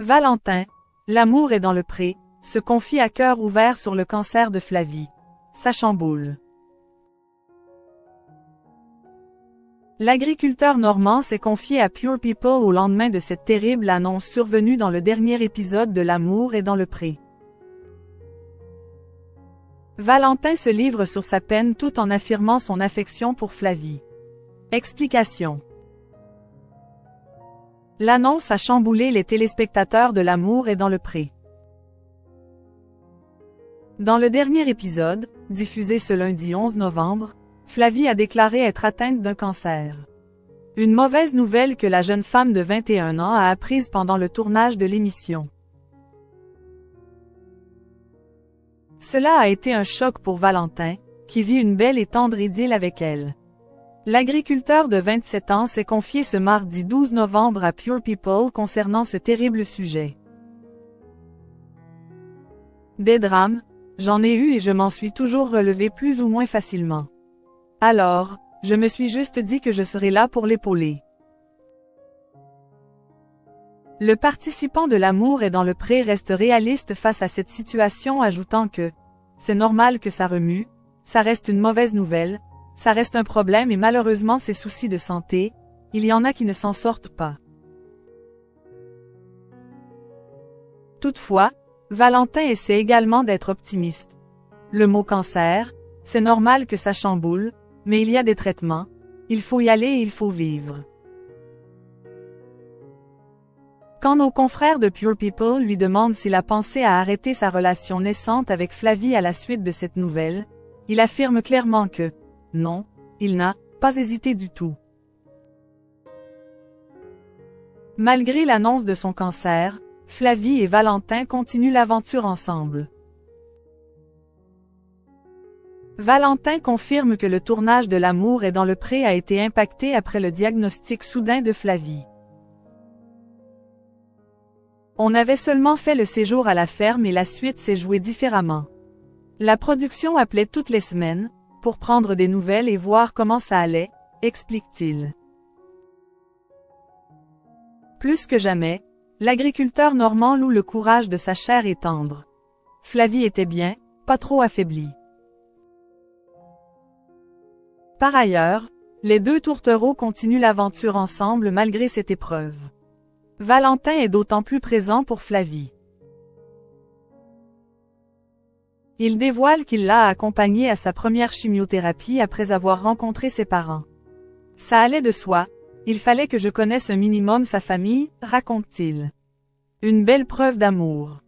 Valentin, l'amour est dans le pré, se confie à cœur ouvert sur le cancer de Flavie. Ça chamboule. L'agriculteur normand s'est confié à Pure People au lendemain de cette terrible annonce survenue dans le dernier épisode de L'amour est dans le pré. Valentin se livre sur sa peine tout en affirmant son affection pour Flavie. Explication. L'annonce a chamboulé les téléspectateurs de L'amour est dans le pré. Dans le dernier épisode, diffusé ce lundi 11 novembre, Flavie a déclaré être atteinte d'un cancer. Une mauvaise nouvelle que la jeune femme de 21 ans a apprise pendant le tournage de l'émission. Cela a été un choc pour Valentin, qui vit une belle et tendre idylle avec elle. L'agriculteur de 27 ans s'est confié ce mardi 12 novembre à Pure People concernant ce terrible sujet. Des drames, j'en ai eu et je m'en suis toujours relevé plus ou moins facilement. Alors, je me suis juste dit que je serais là pour l'épauler. Le participant de L'amour est dans le pré reste réaliste face à cette situation, ajoutant que « c'est normal que ça remue, ça reste une mauvaise nouvelle, ça reste un problème et malheureusement ces soucis de santé, il y en a qui ne s'en sortent pas. » Toutefois, Valentin essaie également d'être optimiste. Le mot cancer, c'est normal que ça chamboule, mais il y a des traitements, il faut y aller et il faut vivre. Quand nos confrères de Pure People lui demandent s'il a pensé à arrêter sa relation naissante avec Flavie à la suite de cette nouvelle, il affirme clairement que non, il n'a pas hésité du tout. Malgré l'annonce de son cancer, Flavie et Valentin continuent l'aventure ensemble. Valentin confirme que le tournage de L'amour est dans le pré a été impacté après le diagnostic soudain de Flavie. On avait seulement fait le séjour à la ferme et la suite s'est jouée différemment. La production appelait toutes les semaines, pour prendre des nouvelles et voir comment ça allait, explique-t-il. Plus que jamais, l'agriculteur normand loue le courage de sa chair et tendre. Flavie était bien, pas trop affaiblie. Par ailleurs, les deux tourtereaux continuent l'aventure ensemble malgré cette épreuve. Valentin est d'autant plus présent pour Flavie. Il dévoile qu'il l'a accompagnée à sa première chimiothérapie après avoir rencontré ses parents. Ça allait de soi, il fallait que je connaisse un minimum sa famille, raconte-t-il. Une belle preuve d'amour.